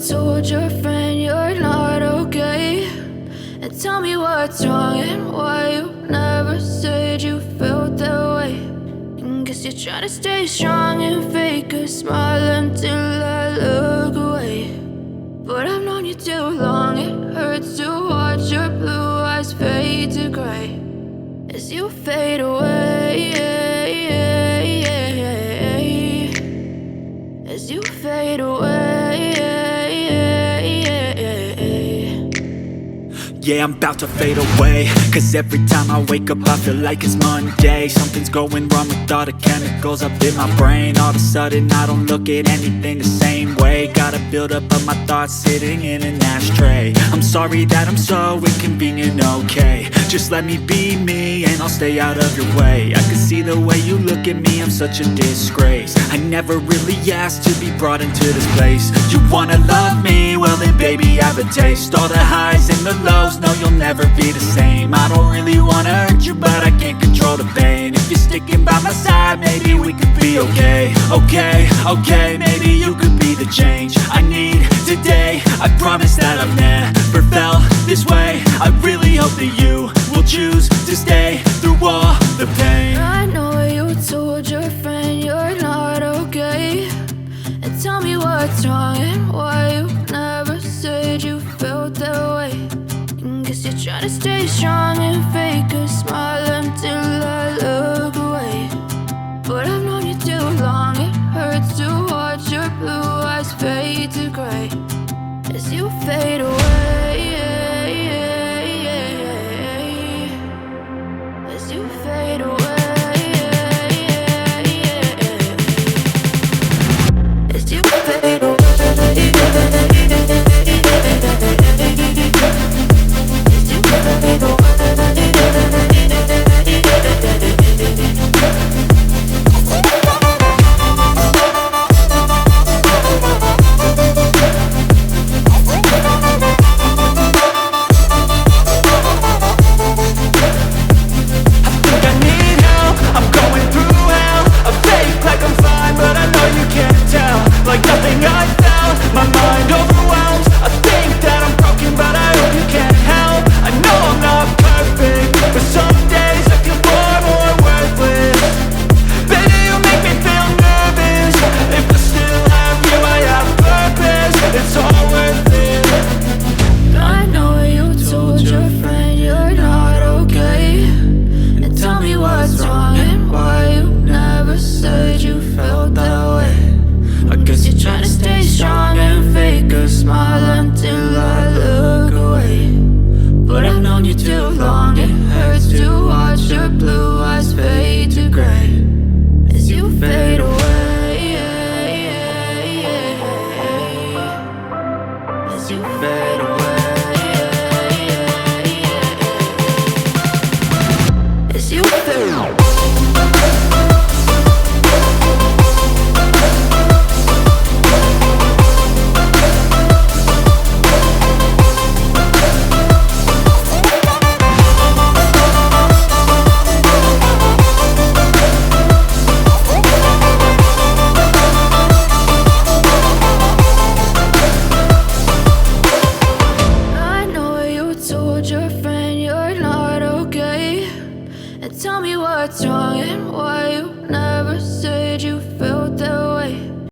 told your friend you're not okay, and tell me what's wrong and why you never said you felt that way. And guess you're trying to stay strong and fake a smile until I look away. But I've known you too long, it hurts to watch your blue eyes fade to gray as you fade away, as you fade away. Yeah, I'm about to fade away, cause every time I wake up I feel like it's Monday. Something's going wrong with all the chemicals up in my brain. All of a sudden I don't look at anything the same way. Gotta build up of my thoughts sitting in an ashtray. I'm sorry that I'm so inconvenient, okay. Just let me be me and I'll stay out of your way. I can see the way you look at me, I'm such a disgrace. I never really asked to be brought into this place. You wanna love me? Well then baby have a taste. All the highs and the lows, no you'll never be the same. I don't really wanna hurt you but I can't control the pain. If you're sticking by my side maybe we could be okay. Okay, maybe you could be the change I need today. I promise that I've never felt this way. I really hope that you will choose to stay through all the pain. I know you told your friend you're not okay, and tell me what's wrong and why you never said you felt that way. And guess you're trying to stay strong and fake a smile until I look away.